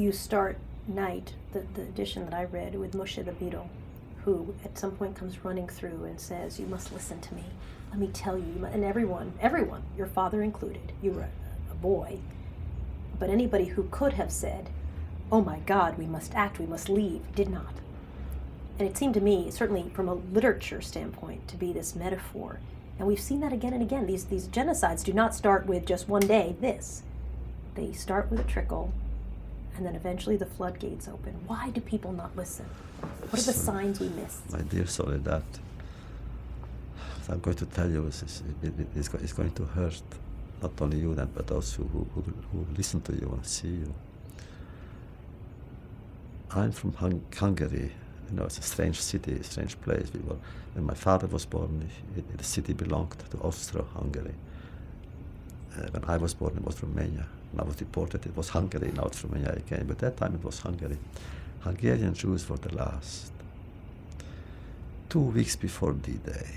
You start Night, the edition that I read, with Moshe Rabbeinu, who at some point comes running through and says, "You must listen to me. Let me tell you." And everyone, your father included, you were a boy, but anybody who could have said, "Oh my God, we must act, we must leave," did not. And it seemed to me, certainly from a literature standpoint, to be this metaphor. And we've seen that again and again. These genocides do not start with just one day, this. They start with a trickle, and then eventually the floodgates open. Why do people not listen? What are the signs we miss? My dear Soledad, what I'm going to tell you is going to hurt not only you, but those who listen to you and see you. I'm from Hungary. You know, it's a strange city, a strange place. When my father was born, the city belonged to Austro-Hungary. When I was born, it was Romania. When I was deported, it was Hungary. Now it's Romania again. But at that time, it was Hungary. Hungarian Jews were the last. 2 weeks before D-Day.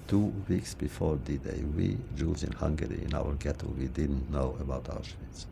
2 weeks before D-Day, we Jews in Hungary, in our ghetto, we didn't know about Auschwitz.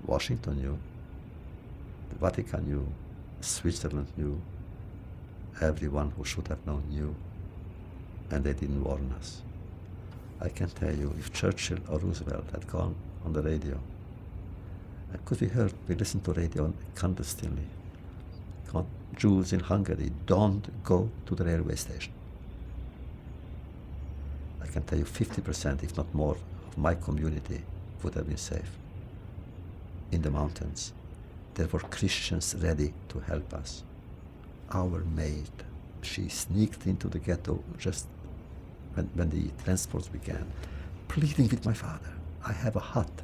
Washington knew. The Vatican knew. Switzerland knew. Everyone who should have known knew. And they didn't warn us. I can tell you, if Churchill or Roosevelt had gone on the radio, because we listened to radio clandestinely. Jews in Hungary don't go to the railway station. I can tell you 50%, if not more, of my community would have been safe. In the mountains, there were Christians ready to help us. Our maid, she sneaked into the ghetto just when the transports began, pleading with my father, "I have a hut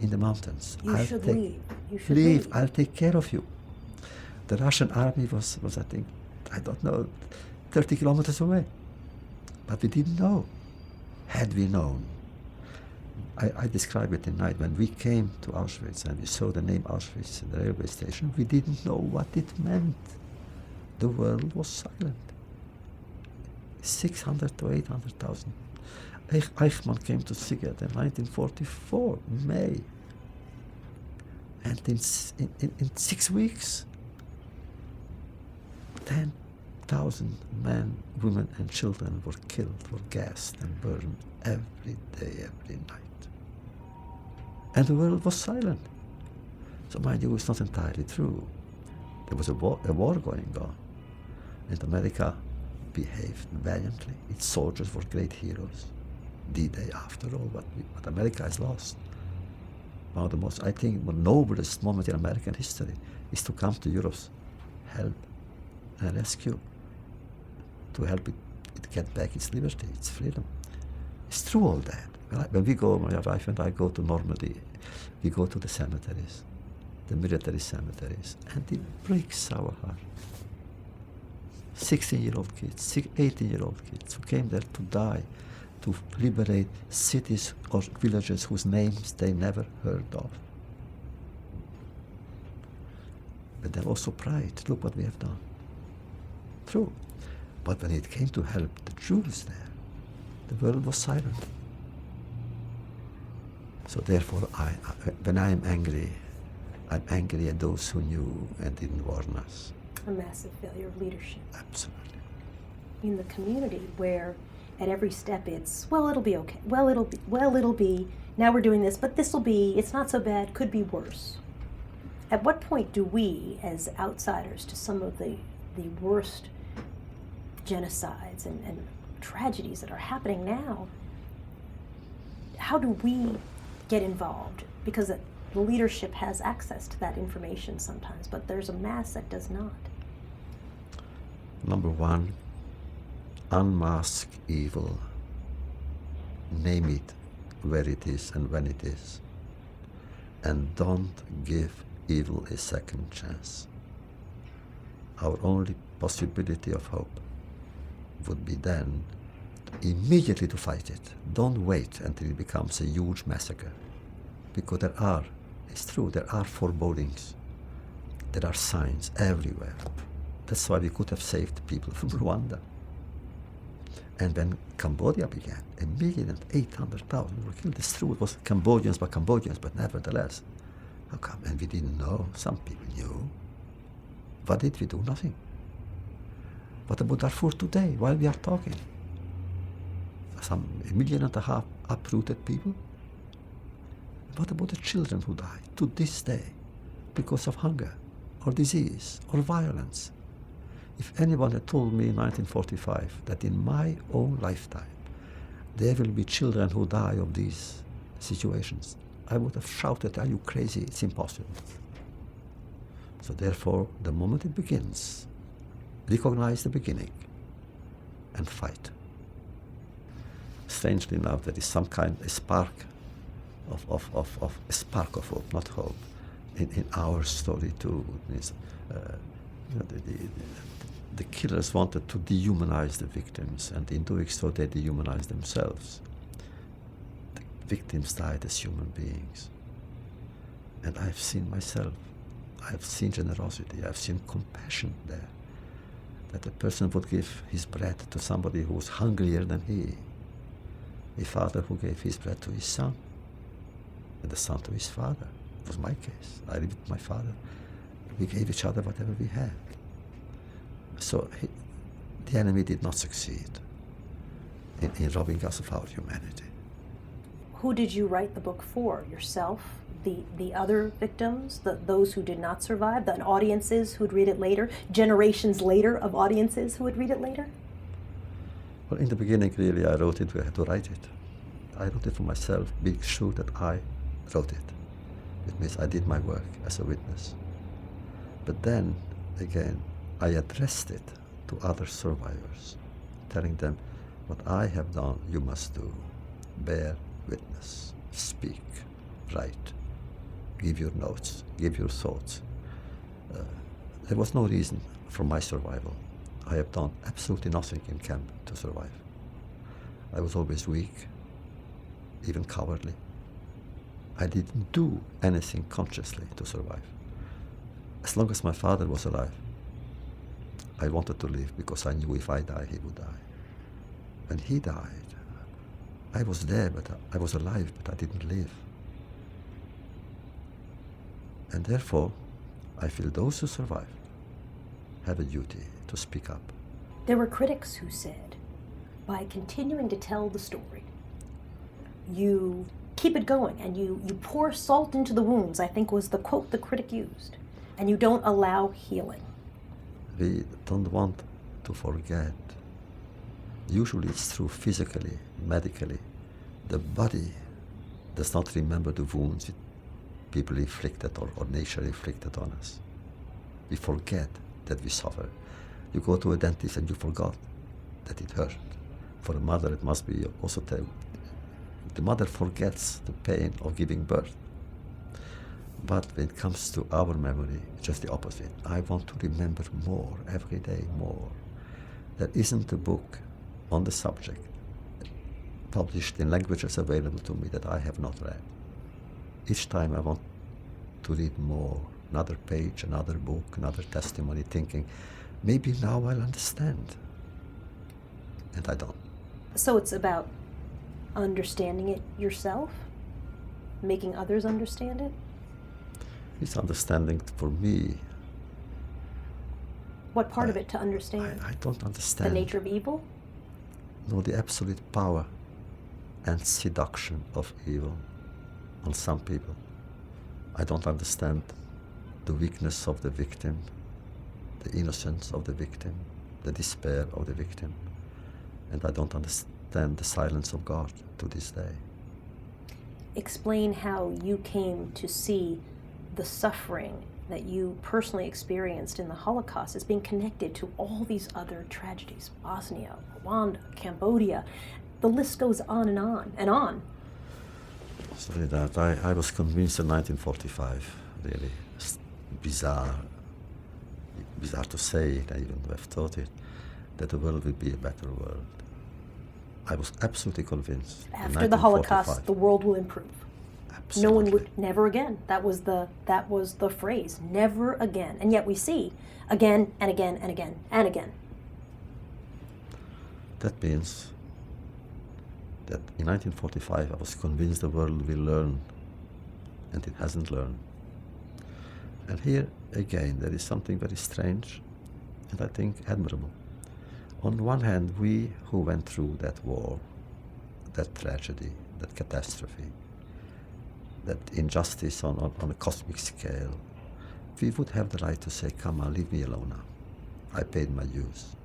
in the mountains. You should leave. You should leave. I'll take care of you." The Russian army was I think, I don't know, 30 kilometers away. But we didn't know. Had we known, I describe it in Night, when we came to Auschwitz and we saw the name Auschwitz in the railway station, we didn't know what it meant. The world was silent. 600 to 800,000. Eichmann came to Sighet in 1944, May. And in 6 weeks, 10,000 men, women and children were killed, were gassed and burned every day, every night. And the world was silent. So mind you, it's not entirely true. There was a war going on. And America behaved valiantly. Its soldiers were great heroes. D-Day, after all, what America has lost. One of the most, I think, noblest moments in American history is to come to Europe's help and rescue, to help it get back its liberty, its freedom. It's true all that. When we go, my wife and I go to Normandy, we go to the cemeteries, the military cemeteries, and it breaks our heart. 16-year-old kids, 18-year-old kids who came there to die, to liberate cities or villages whose names they never heard of. But then also pride. Look what we have done. True. But when it came to help the Jews there, the world was silent. So therefore, when I am angry, I'm angry at those who knew and didn't warn us. A massive failure of leadership. Absolutely. In the community where at every step it's, well, it'll be okay. It'll be, now we're doing this, but this'll be, it's not so bad, could be worse. At what point do we, as outsiders to some of the worst genocides and tragedies that are happening now, how do we get involved? Because the leadership has access to that information sometimes, but there's a mass that does not. Number one, unmask evil. Name it where it is and when it is. And don't give evil a second chance. Our only possibility of hope would be then immediately to fight it. Don't wait until it becomes a huge massacre. Because it's true, there are forebodings. There are signs everywhere. That's why we could have saved people from Rwanda. And when Cambodia began, 1,800,000 were killed. It's true, it was Cambodians, but nevertheless. How come? And we didn't know. Some people knew. What did we do? Nothing. What about Darfur today, while we are talking? Some 1.5 million uprooted people? What about the children who die to this day because of hunger or disease or violence? If anyone had told me in 1945 that in my own lifetime there will be children who die of these situations, I would have shouted, "Are you crazy? It's impossible." So therefore, the moment it begins, recognize the beginning and fight. Strangely enough, there is some kind of spark of hope, not hope, in our story too. It means, the killers wanted to dehumanize the victims, and in doing so, they dehumanized themselves. The victims died as human beings, and I've seen myself. I've seen generosity. I've seen compassion there. That a person would give his bread to somebody who was hungrier than he. A father who gave his bread to his son, and the son to his father. It was my case. I lived with my father. We gave each other whatever we had. So the enemy did not succeed in robbing us of our humanity. Who did you write the book for? Yourself? The other victims? Those who did not survive? The audiences who'd read it later? Generations later of audiences who would read it later? Well, in the beginning, really, I wrote it. We had to write it. I wrote it for myself, being sure that I wrote it. It means I did my work as a witness. But then, again, I addressed it to other survivors, telling them, what I have done, you must do. Bear witness, speak, write, give your notes, give your thoughts. There was no reason for my survival. I have done absolutely nothing in camp to survive. I was always weak, even cowardly. I didn't do anything consciously to survive. As long as my father was alive, I wanted to live because I knew if I die, he would die. When he died, I was there, but I was alive, but I didn't live. And therefore, I feel those who survived have a duty to speak up. There were critics who said, by continuing to tell the story, you keep it going and you pour salt into the wounds, I think was the quote the critic used, and you don't allow healing. We don't want to forget. Usually it's true physically, medically. The body does not remember the wounds people inflicted or nature inflicted on us. We forget that we suffer. You go to a dentist and you forgot that it hurt. For a mother, it must be also terrible. The mother forgets the pain of giving birth. But when it comes to our memory, just the opposite. I want to remember more, every day more. There isn't a book on the subject published in languages available to me that I have not read. Each time I want to read more, another page, another book, another testimony, thinking, maybe now I'll understand. And I don't. So it's about understanding it yourself? Making others understand it? It's understanding for me. What part of it to understand? I don't understand. The nature of evil? No, the absolute power and seduction of evil on some people. I don't understand the weakness of the victim, the innocence of the victim, the despair of the victim. And I don't understand the silence of God to this day. Explain how you came to see the suffering that you personally experienced in the Holocaust as being connected to all these other tragedies. Bosnia, Rwanda, Cambodia. The list goes on and on and on. Soledad, I was convinced in 1945, really bizarre to say it, I even have thought it, that the world would be a better world. I was absolutely convinced. After the Holocaust, the world will improve. Absolutely. No one would, never again. That was the phrase, never again. And yet we see again and again and again and again. That means that in 1945 I was convinced the world will learn, and it hasn't learned. And here again there is something very strange and I think admirable. On one hand, we who went through that war, that tragedy, that catastrophe, that injustice on a cosmic scale, we would have the right to say, come on, leave me alone now. I paid my dues.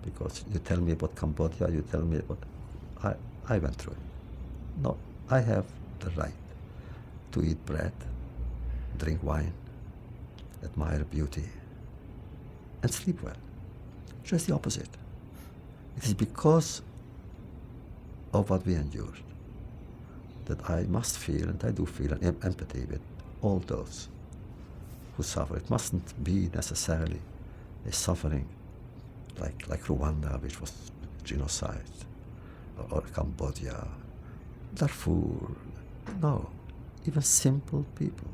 Because you tell me about Cambodia, you tell me about... I went through it. No, I have the right to eat bread, drink wine, admire beauty, and sleep well. Just the opposite. It is because of what we endured that I must feel, and I do feel, an empathy with all those who suffer. It mustn't be necessarily a suffering like Rwanda, which was genocide, or Cambodia, Darfur. No, even simple people.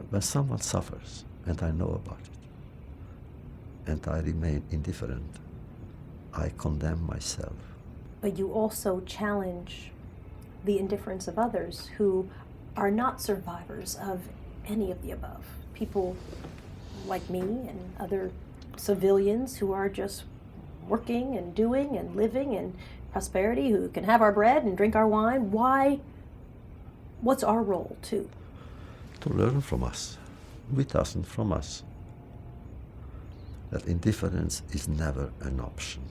When someone suffers, and I know about it, and I remain indifferent, I condemn myself. But you also challenge the indifference of others who are not survivors of any of the above. People like me and other civilians who are just working and doing and living in prosperity, who can have our bread and drink our wine. Why? What's our role too? To learn from us, with us and from us, that indifference is never an option.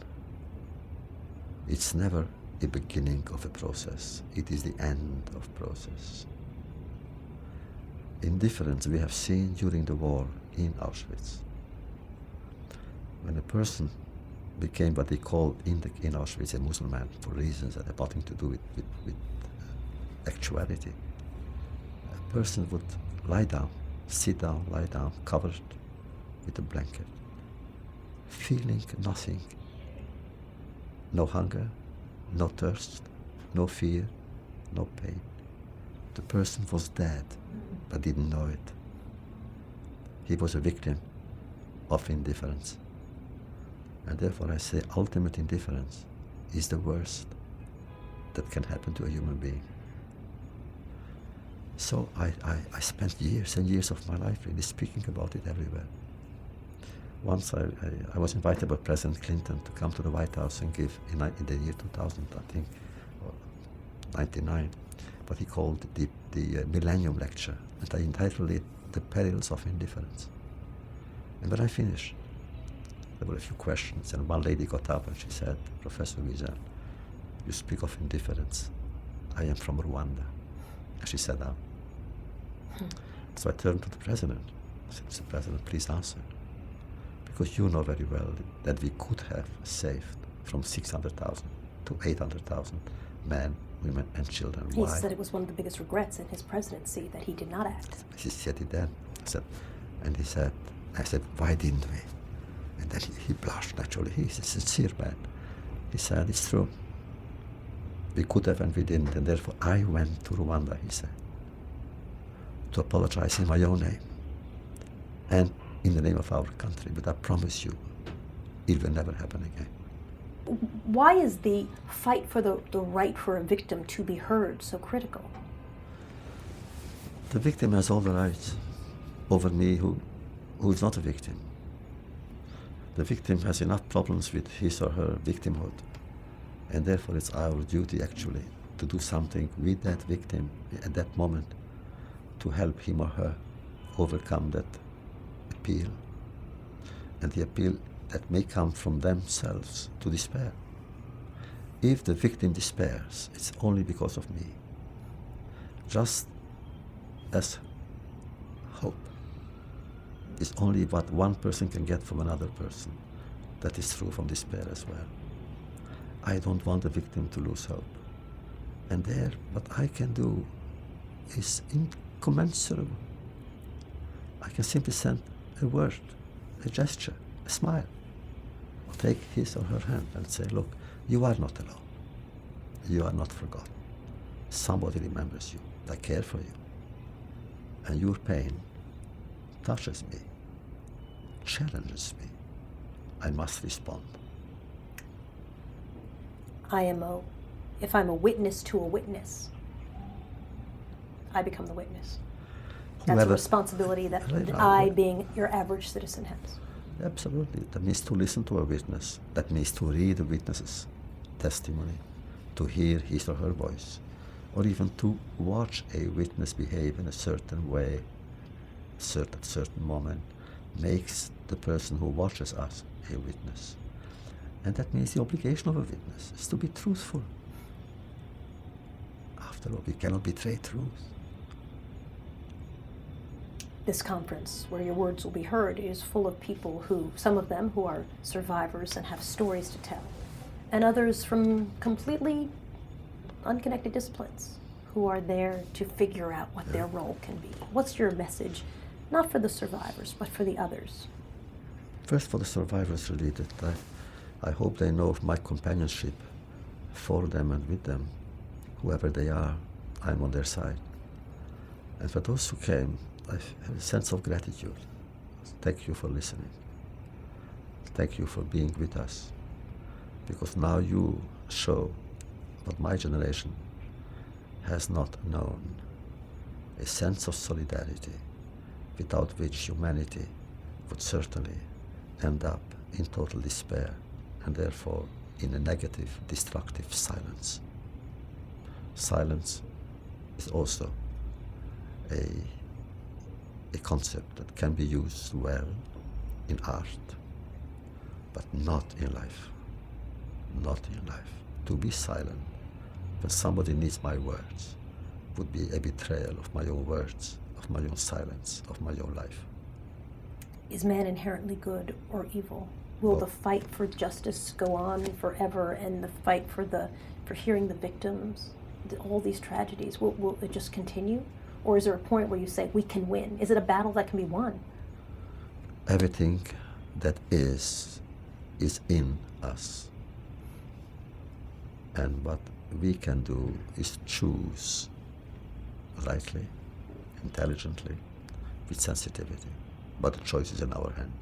It's never the beginning of a process. It is the end of process. Indifference we have seen during the war in Auschwitz. When a person became what they called in Auschwitz a Muslim for reasons that have nothing to do with actuality, a person would lie down, covered with a blanket, feeling nothing. No hunger, no thirst, no fear, no pain. The person was dead, but didn't know it. He was a victim of indifference. And therefore I say ultimate indifference is the worst that can happen to a human being. So I spent years and years of my life really speaking about it everywhere. Once I was invited by President Clinton to come to the White House and give, in the year 2000, I think, or 99, what he called the Millennium Lecture. And I entitled it The Perils of Indifference. And when I finished, there were a few questions, and one lady got up and she said, Professor Wiesel, you speak of indifference. I am from Rwanda. And she sat down. So I turned to the President. I said, Mr. President, please answer. Because you know very well that we could have saved from 600,000 to 800,000 men, women, and children. He Why? said it was one of the biggest regrets in his presidency that he did not act. He said it then. I said, why didn't we? And then he blushed, naturally. He's a sincere man. He said, it's true. We could have and we didn't, and therefore I went to Rwanda, he said, to apologize in my own name and in the name of our country, but I promise you, it will never happen again. Why is the fight for the right for a victim to be heard so critical? The victim has all the rights over me who is not a victim. The victim has enough problems with his or her victimhood, and therefore it's our duty actually to do something with that victim at that moment to help him or her overcome that appeal, and the appeal that may come from themselves to despair. If the victim despairs, it's only because of me. Just as hope is only what one person can get from another person, that is true from despair as well. I don't want the victim to lose hope. And there, what I can do is incommensurable. I can simply send a word, a gesture, a smile, or take his or her hand and say, look, you are not alone. You are not forgotten. Somebody remembers you. They care for you. And your pain touches me, challenges me. I must respond. If I'm a witness to a witness, I become the witness. That's a responsibility that I, being your average citizen, has. Absolutely. That means to listen to a witness. That means to read a witness's testimony, to hear his or her voice, or even to watch a witness behave in a certain way at a certain moment makes the person who watches us a witness. And that means the obligation of a witness is to be truthful. After all, we cannot betray truth. This conference, where your words will be heard, is full of people some of them who are survivors and have stories to tell, and others from completely unconnected disciplines who are there to figure out what their role can be. What's your message, not for the survivors, but for the others? First, for the survivors, really, that I hope they know of my companionship for them and with them. Whoever they are, I'm on their side. And for those who came, I have a sense of gratitude. Thank you for listening. Thank you for being with us. Because now you show what my generation has not known, a sense of solidarity without which humanity would certainly end up in total despair and therefore in a negative, destructive silence. Silence is also a concept that can be used well in art, but not in life. Not in life. To be silent when somebody needs my words would be a betrayal of my own words, of my own silence, of my own life. Is man inherently good or evil? Will the fight for justice go on forever, and the fight for hearing the victims, all these tragedies, will it just continue? Or is there a point where you say, we can win? Is it a battle that can be won? Everything that is in us. And what we can do is choose rightly, intelligently, with sensitivity. But the choice is in our hand.